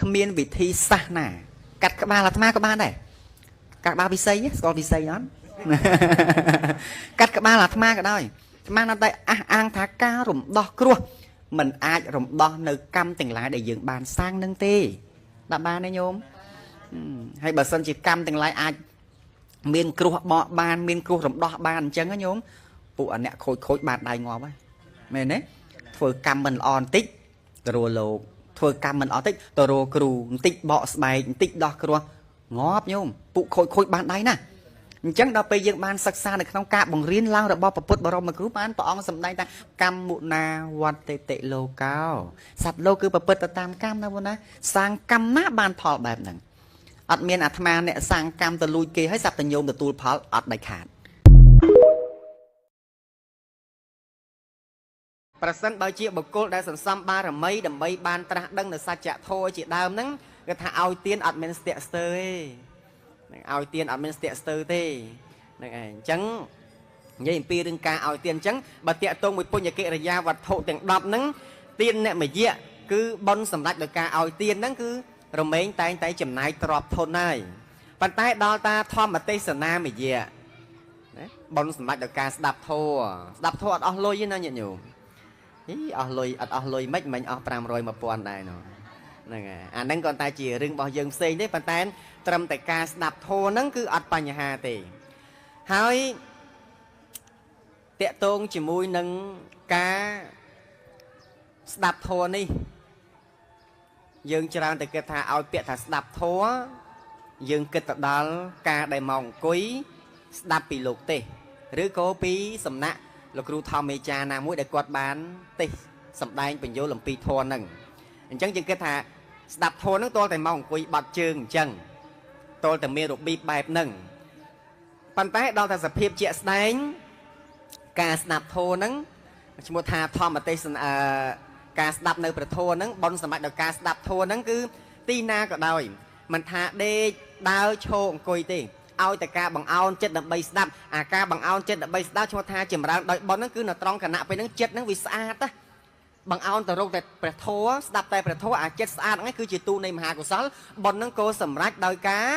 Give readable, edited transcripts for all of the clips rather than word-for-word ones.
គ្មានវិធីសាស្ត្រណាកាត់ក្បាលអាត្មាក៏បានដែរកាត់ក្បាលពិសីស្គាល់ពិសីអត់កាត់ក្បាលអាត្មាក៏ដោយអាត្មានៅតែអះអាងថាការរំដោះគ្រោះมันអាចរំដោះនៅកម្មទាំងឡាយដែលយើងបានសាងនឹងទេដាក់បានទេញោមហើយបើសិនជាកម្មទាំងឡាយអាចមានគ្រោះបកបានមានគ្រោះរំដោះបានអញ្ចឹងណាញោមពួកអាអ្នកខូចបានដៃងាប់ហើយមែនទេធ្វើកម្មមិនល្អបន្តិចទៅរលោកធ្វើកម្មមិនល្អតិចទៅរគ្រូបន្តិចបកស្បែកបន្តិចដោះគ្រោះងាប់ញោមពួកខូចបានដៃណាអញ្ចឹងដល់ពេលយើងបានសិក្សានៅក្នុងការបង្រៀនឡើងរបស់ពុទ្ធបរមគ្រូបានព្រះអង្គសម្ដែងថាកម្មមុណាវត្តតិលោកោសត្វលោកគឺប្រព្រឹត្តទៅតាមកម្មណាបងណាសាងកម្មណាបានផលបែបហ្នឹងអត់មានអាត្មាអ្នកសាងកម្មទៅលួចគេឲ្យសត្វតញោមទទួលផលអត់ដាច់ខាតប្រសិនបើជាបុគ្គលដែលសន្សំបារមីដើម្បីបានត្រាស់ដឹងនៅសច្ចធម៌ជាដើមហ្នឹងគេថាឲ្យទានអត់មានស្ទាក់ស្ទើរទេឲ្យទានអត់មានស្ទាក់ស្ទើរទេហ្នឹងឯងអញ្ចឹងនិយាយអំពីរឿងការឲ្យទានអញ្ចឹងបើតាកតងមួយពុញ្ញកិរិយាវត្ថុទាំង10ហ្នឹងទានអ្នកមយៈគឺបុណ្យសម្ដេចដោយការឲ្យទានហ្នឹងគឺរមែងតែងតែចំណាយទ្រព្យធនហើយប៉ុន្តែដល់តាធម្មទេសនាមយៈណាបុណ្យសម្ដេចដោយការស្ដាប់ធម៌អត់អស់លុយទេណាញាតិញោមអស់លុយអត់អស់លុយមិនអស់500 1000ដែរនោះហ្នឹងហើយអាហ្នឹងគាត់តែជារឿងរបស់យើងផ្សេងទេប៉ុន្តែត្រឹមតែការស្ដាប់ធម៌ហ្នឹងគឺអត់បញ្ហាទេហើយតកតងជាមួយនឹងការស្ដាប់ធម៌នេះយើងច្រើនតែគិតថាឲ្យពាក្យថាស្ដាប់ធម៌យើងគិតទៅដល់ការដែលមកអង្គុយស្ដាប់ពីលោកទេសឬក៏ពីសំណាក់លោកគ្រូធម្មមេចាណាមួយដែលគាត់បានទេសសម្ដែងបញ្យលអំពីធម៌ហ្នឹងអញ្ចឹងយើងគិតថាស្ដាប់ធម៌ហ្នឹងតលតែមកអង្គុយបាត់ជើងអញ្ចឹងតលតែមានរបៀបបែបហ្នឹងប៉ុន្តែដល់តែសភាពជាក់ស្ដែងការស្ដាប់ធម៌ហ្នឹងឈ្មោះថាធម្មទេសនាការស្ដាប់នៅព្រះធម៌ហ្នឹងបុណ្យសម្បត្តិដល់ការស្ដាប់ធម៌ហ្នឹងគឺទីណាក៏ដោយមិនថាដេកដើរឈរអង្គុយទេឲ្យតែការបង្អោនចិត្តដើម្បីស្ដាប់អាការបង្អោនចិត្តដើម្បីស្ដាប់ឈ្មោះថាចម្រើនដោយបុណ្យហ្នឹងគឺនៅត្រង់គណៈពេលហ្នឹងចិត្តហ្នឹងវាស្អាតណាបង្អោនទៅរកតែព្រះធម៌ស្ដាប់តែព្រះធម៌អាចិត្តស្អាតហ្នឹងគឺជាទូនៃមហាកុសលបុណ្យហ្នឹងក៏សម្រេចដោយការ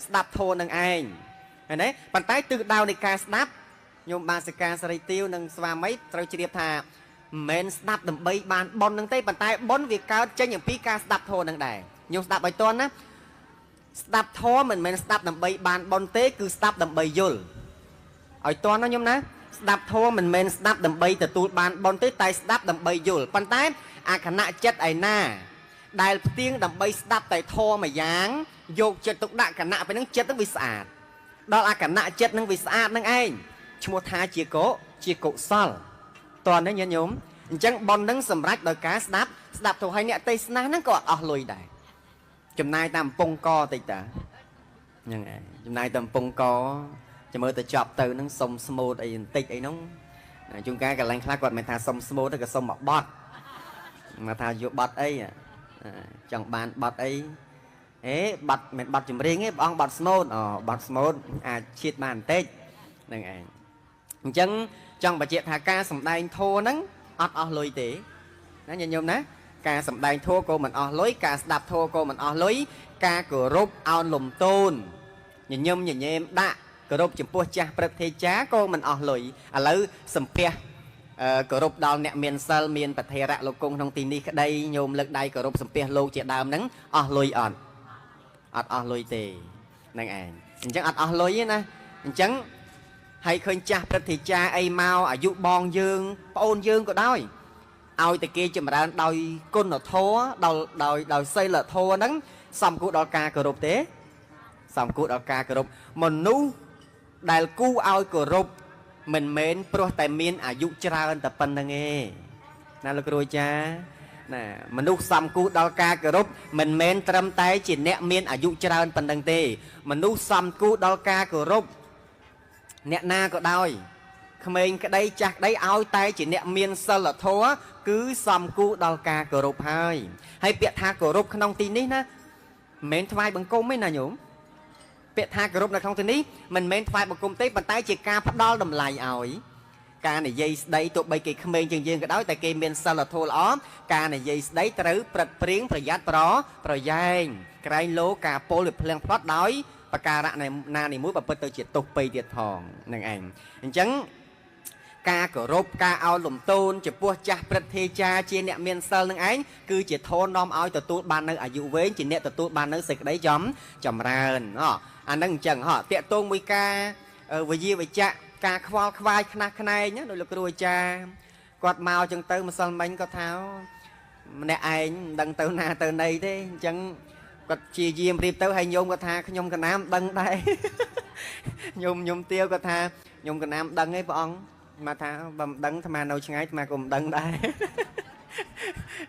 ស្ដាប់ធម៌នឹងឯងឃើញទេប៉ុន្តែទិសដៅនៃការស្ដាប់ញោមបាសិកាសរីទាវនិងស្វាមីត្រូវជ្រាបថាមិនមែនស្ដាប់ដើម្បីបានបុណ្យហ្នឹងទេប៉ុន្តែបុណ្យវាកើតចេញអំពីការស្ដាប់ធម៌ហ្នឹងដែរញោមស្ដាប់ឲ្យតន់ណាស្ដាប់ធម៌មិនមែនស្ដាប់ដើម្បីបានបុណ្យទេគឺស្ដាប់ដើម្បីយល់ឲ្យតន់ណាញោមណាស្ដាប់ធម៌មិនមែនស្ដាប់ដើម្បីទទួលបានបុណ្យទេតែស្ដាប់ដើម្បីយល់ប៉ុន្តែអាខណៈចិត្តឯណាដែលផ្ទៀងដើម្បីស្ដាប់តែធម៌មួយយ៉ាងយកចិត្តទុកដាក់គណៈពេលហ្នឹងចិត្តហ្នឹងវាស្អាតដល់អាគណៈចិត្តហ្នឹងវាស្អាតហ្នឹងឯងឈ្មោះថាជាកុសលតើញាតិញោមអញ្ចឹងបុណ្យហ្នឹងសម្រេចដោយការស្ដាប់ធម៌ឲ្យអ្នកទេសនាហ្នឹងក៏អត់អស់លុយដែរចំណាយតាមកំពង់កតិចតាហ្នឹងឯងចំណាយតាមកំពង់កចាំមើលទៅចប់ទៅហ្នឹងសុំស្មូតអីបន្តិចអីហ្នឹងជួនកាលកន្លែងខ្លះគាត់មិនថាសុំស្មូតទេក៏សុំមកបត់មកថាយកបត់អីចង់បានបត់អីបត់មិនបត់ចម្រៀងទេព្រះអង្គបត់ស្មូតបត់ស្មូតអាចឈៀតបានបន្តិចហ្នឹងឯងអញ្ចឹងចង់បញ្ជាក់ថាការសម្ដែងធម៌ហ្នឹងអត់អស់លុយទេណាញាតិញោមណាការសម្ដែងធម៌ក៏មិនអស់លុយការស្ដាប់ធម៌ក៏មិនអស់លុយការគោរពអោនលំទោនញញឹមញញែមដាក់គោរពចំពោះចាស់ព្រឹទ្ធាចារ្យក៏មិនអស់លុយឥឡូវសំពះគោរពដល់អ្នកមានសិលមានប្រធេរៈលោកគង់ក្នុងទីនេះក្តីញោមលើកដៃគោរពសំពះលោកជាដើមហ្នឹងអស់លុយអត់អស់លុយទេហ្នឹងឯងអញ្ចឹងអត់អស់លុយទេណាអញ្ចឹងហើយឃើញចាស់ព្រឹទ្ធាចារ្យអីមកអាយុបងយើងប្អូនយើងក៏ដោយឲ្យតែគេចម្រើនដោយគុណធម៌ដោយសីលធម៌ហ្នឹងសំគួរដល់ការគោរពទេសំគួរដល់ការគោរពមនុស្សដែលគូឲ្យគោរពមិនមែនព្រោះតែមានអាយុច្រើនតែប៉ុណ្្នឹងទេណាលោកគ្រូចាណាមនុស្សសំគួរដល់ការគោរពមិនមែនត្រឹមតែជាអ្នកមានអាយុច្រើនប៉ុណ្្នឹងទេមនុស្សសំគួរដល់ការគោរពអ្នកណាក៏ដោយក្មេងក្តីចាស់ក្តីឲ្យតែជាអ្នកមានសិលធម៌គឺសំគួរដល់ការគោរពហើយពាក្យថាគោរពក្នុងទីនេះណាមិនមែនថ្វាយបង្គំទេណាញោមពាក្យថាគោរពនៅក្នុងទីនេះមិនមែនថ្វាយបង្គំទេប៉ុន្តែជាការផ្ដល់តម្លៃឲ្យ ការនិយាយស្ដីទោះបីគេក្មេងជាងយើងក៏ដោយតែគេមានសិលធម៌ល្អការនិយាយស្ដីត្រូវព្រឹត្តព្រៀងប្រយ័ត្នប្រយែងក្រែងលោការពោលវាភ្លៀងផ្្លាត់ដោយបការៈណានីមួយបើពិតទៅជាទុះពេកទៀតផងនឹងឯងអញ្ចឹងការគោរពការឲ្យលំទោនចំពោះចាស់ព្រឹទ្ធាចារ្យជាអ្នកមានសិលនឹងឯងគឺជាធននាំឲ្យទទួលបាននៅអាយុវែងជាអ្នកទទួលបាននៅសេចក្តីចម្រើនអាហ្នឹងអញ្ចឹងតាកតងមួយការវិយាវិជ្ជៈការខ្វល់ខ្វាយខ្នះខ្នែងដោយលោកគ្រូអាចារ្យគាត់មកអញ្ចឹងទៅម្សិលមិញគាត់ថាម្នាក់ឯងមិនដឹងទៅណាទៅណីទេអញ្ចឹងគាត់ជាយាមរៀបទៅហើយញោមគាត់ថាខ្ញុំកណាមដឹងដែរញោមទាវគាត់ថាញោមកណាមដឹងឯងព្រះអង្គមកថាបើមិនដឹងអាត្មានៅឆ្ងាយអាត្មាក៏មិនដឹងដែរ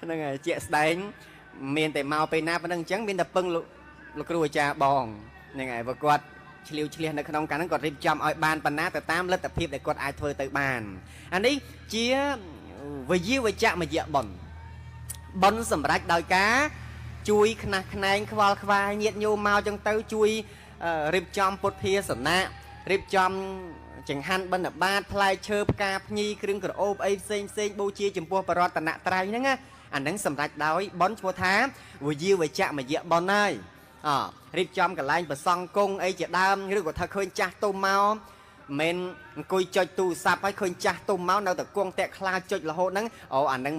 ហ្នឹងហើយជាក់ស្ដែងមានតែមកពេលណាប៉ុណ្្នឹងអញ្ចឹងមានតែពឹងលោកគ្រូអាចារ្យបងហ្នឹងហើយបើគាត់ឆ្លៀវឆ្លៀសនៅក្នុងការហ្នឹងគាត់រៀបចំឲ្យបានប៉ុណ្ណាទៅតាមលទ្ធភាពដែលគាត់អាចធ្វើទៅបានអានេះជាវិយាវជ្ជមយៈបុណ្យសម្រាប់ដោយការជួយខ្នះខ្នែងខ្វល់ខ្វាយញាតិញោមមកអញ្ចឹងទៅជួយរៀបចំពុទ្ធាសនៈរៀបចំចង្ហាន់បិណ្ឌបាតផ្លែឈើផ្កាភ្ញីគ្រឿងក្រអូបអីផ្សេងបូជាចំពោះបរតនត្រ័យហ្នឹងណាអាហ្នឹងសម្រាប់ដោយបុណ្យឈ្មោះថាវិយាវជ្ជមយៈបុណ្យហើយរៀបចំកន្លែងប្រសង់គង់អីជាដើមឬក៏ថាឃើញចាស់ទុំមកមិនអង្គុយចុចទូរស័ព្ទឲ្យឃើញចាស់ទុំមកនៅតែគង់តាក់ខ្លាចុចរហូតហ្នឹងអាហ្នឹង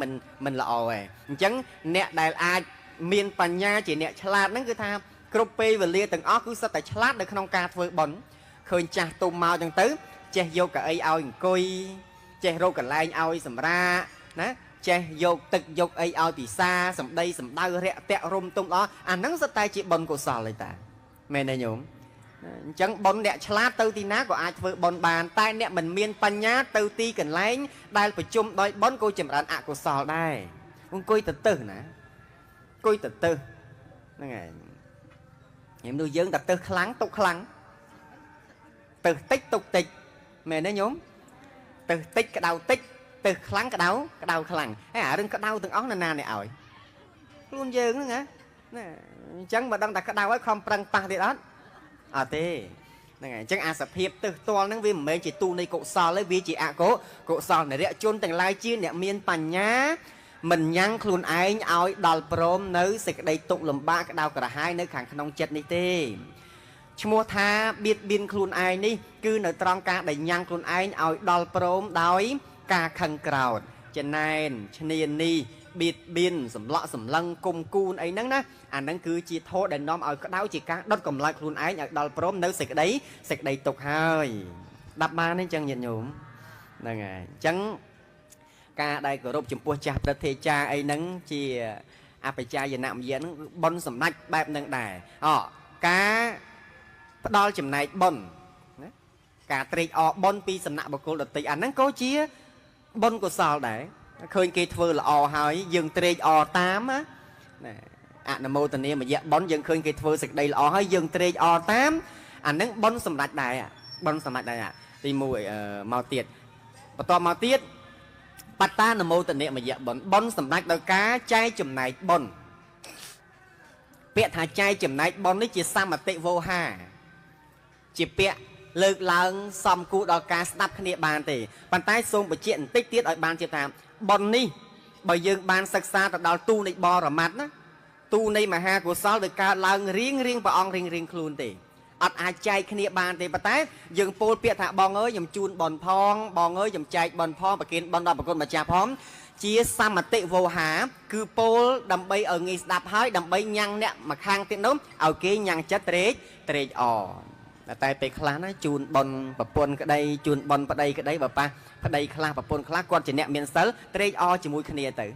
មិនល្អទេអញ្ចឹងអ្នកដែលអាចមានបញ្ញាជាអ្នកឆ្លាតហ្នឹងគឺថាគ្រប់ពេលវេលាទាំងអស់គឺសិតតែឆ្លាតនៅក្នុងការធ្វើបុណ្យឃើញចាស់ទុំមកអញ្ចឹងទៅចេះយកកៅអីឲ្យអង្គុយចេះរកកន្លែងឲ្យសម្រាកណាចេះយកទឹកយកអីឲ្យពិសាសម្ដីសម្ដៅរាក់តាក់រុំទុំល្អអាហ្នឹងសិតតែជាបុណ្យកុសលទេតាមែនទេញោមអញ្ចឹងបុណ្យអ្នកឆ្លាតទៅទីណាក៏អាចធ្វើបុណ្យបានតែអ្នកមិនមានបញ្ញាទៅទីកន្លែងដែលប្រជុំដោយបុណ្យក៏ចម្រើនអកុសលដែរអង្គុយទៅណាអង្គុយទៅហ្នឹងហើយខ្ញុំនោះយើងតែទៅខ្លាំងទុកខ្លាំងទៅតិចទុកតិចមែនទេញោមទៅតិចក្តៅតិចទៅខ្លាំងក្តៅខ្លាំងហើយអារឿងក្តៅទាំងអស់ណាអ្នកឲ្យខ្លួនយើងហ្នឹងណាអញ្ចឹងបើដឹងតែក្តៅហើយខំប្រឹងប៉ះទៀតអត់ទេហ្នឹងហើយអញ្ចឹងអាសភាពទឹះទាល់ហ្នឹងវាមិនមែនជាទូនៃកុសលទេវាជាអកុសលនរជនទាំងឡាយជាអ្នកមានបញ្ញាមិនញ៉ាំងខ្លួនឯងឲ្យដល់ព្រមនៅសេចក្តីទុក្ខលំបាកក្តៅក្រហាយនៅខាងក្នុងចិត្តនេះទេឈ្មោះថាបៀតបៀនខ្លួនឯងនេះគឺនៅត្រង់ការដែលញ៉ាំងខ្លួនឯងឲ្យដល់ព្រមដោយការខឹងក្រោធចំណែនឈ្នានីបៀតបៀនសម្លក់សម្លឹងគុំគូនអីហ្នឹងណាអាហ្នឹងគឺជាធម៌ដែលនាំឲ្យក្តៅជាការដុតកម្លាចខ្លួនឯងឲ្យដល់ព្រមនៅសេចក្តីទុក្ខហើយដាប់បានទេអញ្ចឹងញាតិញោមហ្នឹងហើយអញ្ចឹងការដែលគោរពចំពោះចាស់ព្រឹទ្ធាចារ្យអីហ្នឹងជាអបជាយនមយៈហ្នឹងបុណ្យសម្ដេចបែបហ្នឹងដែរការផ្ដល់ចំណែកបុណ្យណាការត្រេកអរបុណ្យពីសំណាក់បុគ្គលដទៃអាហ្នឹងក៏ជាបុណ្យកុសលដែរឃើញគេធ្វើល្អហើយយើងត្រេកអរតាមណាអនុមោទនាមយៈបុណ្យយើងឃើញគេធ្វើសេចក្តីល្អហើយយើងត្រេកអរតាមអាហ្នឹងបុណ្យសម្ដេចដែរបុណ្យសម្ដេចដែរទី1មកទៀតបន្តមកទៀតបត្តានមោទនាមយៈបុណ្យសម្ដេចដោយការចែកចំណែកបុណ្យពាក្យថាចែកចំណែកបុណ្យនេះជាសមតិវោហាជាពាក្យលើកឡើងសំគួរដល់ការស្ដាប់គ្នាបានទេប៉ុន្តែសូមបញ្ជាក់បន្តិចទៀតឲ្យបានជាថាបុណ្យនេះបើយើងបានសិក្សាទៅដល់ទូនៃបរមត្តណាទូនៃមហាកុសលដោយកើតឡើងរៀងព្រះអង្គរៀងខ្លួនទេអត់អាចចែកគ្នាបានទេប៉ុន្តែយើងពោលពាក្យថាបងអើយខ្ញុំជូនបុណ្យផងបងអើយខ្ញុំចែកបុណ្យផងប្រគិនបុណ្យដល់ប្រគុណម្ចាស់ផងជាសមតិវោហាគឺពោលដើម្បីឲ្យងាយស្ដាប់ហើយដើម្បីញ៉ាំងអ្នកមកខាងទៀតនោះឲ្យគេញ៉ាំងចិត្តត្រេកអរតែពេលខ្លះណាជូនបុណ្យប្រពន្ធក្តីជូនបុណ្យប្តីក្តីបើប៉ះប្តីខ្លះប្រពន្ធខ្លះគាត់ជាអ្នកមានសិលត្រេកអរជាមួយគ្នាទៅ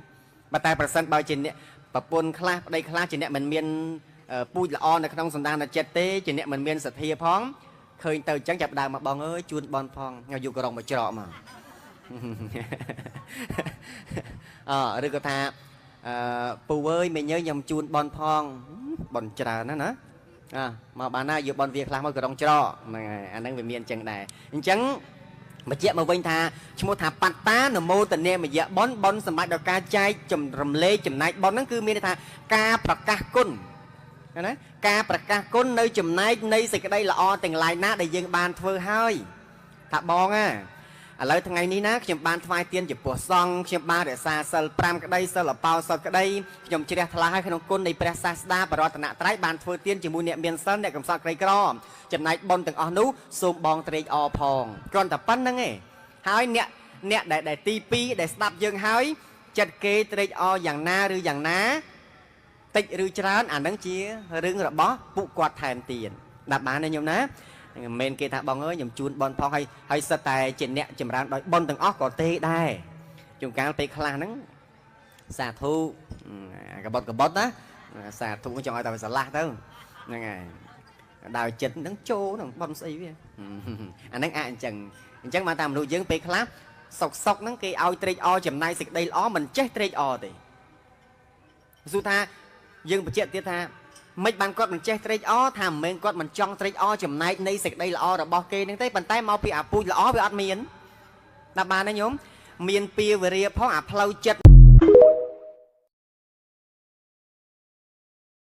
បើតែប្រសិនបើជាអ្នកប្រពន្ធខ្លះប្តីខ្លះជាអ្នកមិនមានពូជល្អនៅក្នុងសន្តានចិត្តទេជាអ្នកមិនមានសទ្ធាផងឃើញទៅអញ្ចឹងចាប់ដើមមកបងអើយជូនបុណ្យផងយកក្រុងមកច្រកមកឬក៏ថាពូអើយមិញខ្ញុំជូនបុណ្យផងបុណ្យច្រើនណាមកបានណាយកបុណ្យវាខ្លះមកក្រុងច្រកហ្នឹងហើយអាហ្នឹងវាមានអញ្ចឹងដែរអញ្ចឹងបញ្ជាក់មកវិញថាឈ្មោះថាបត្តានមោទនាមយៈបុណ្យសម្រាប់ដល់ការចែករំលែកចំណែកបុណ្យហ្នឹងគឺមានន័យថាការប្រកាសគុណណាការប្រកាសគុណនៅចំណែកនៃសេចក្តីល្អទាំងឡាយណាដែលយើងបានធ្វើហើយថាបង ឥឡូវថ្ងៃនេះណាខ្ញុំបានថ្វាយទានចំពោះសង្ឃខ្ញុំបានរក្សាសិល5ក្តីសិលអបោសុតក្តីខ្ញុំជ្រះថ្លាឲ្យក្នុងគុណនៃព្រះសាស្តាបរតនត្រ័យបានធ្វើទានជាមួយអ្នកមានសិលអ្នកកំសត់ក្រីក្រចំណែកបុណ្យទាំងអស់នោះសូមបងត្រេកអរផងគ្រាន់តែប៉ុណ្្នឹងឯងហើយអ្នកដែលទី2ដែលស្ដាប់យើងហើយចិត្តគេត្រេកអរយ៉ាងណាឬយ៉ាងណាតិចឬច្រើនអានឹងជារឿងរបស់ពួកគាត់ថែមទៀតដាក់បានទេញោមណាមិនមែនគេថាបងអើយខ្ញុំជូនបនផងហើយសិតតែជាអ្នកចម្រើនដោយបនទាំងអស់ក៏ទេដែរជួនកាលពេលខ្លះហ្នឹងសាធុកបត់ណាសាធុចង់ឲ្យតែវាស្រឡះទៅហ្នឹងហើយដើរចិត្តហ្នឹងចូលហ្នឹងបនស្អីវាអាហ្នឹងអញ្ចឹងមកតាមមនុស្សយើងពេលខ្លះសុកហ្នឹងគេឲ្យត្រេកអរចំណាយសេចក្តីល្អមិនចេះត្រេកអរទេសួរថាយើងបញ្ជាក់ទៀតថាមិនបានគាត់មិនចេះត្រេកអរថាមិនមែនគាត់មិនចង់ត្រេកអរចំណែកនៃសេចក្តីល្អរបស់គេនឹងទេប៉ុន្តែមកពីអាពូជល្អវាអត់មានដាក់បានទេញោមមានពីវេរាផងអាផ្លូវចិត្ត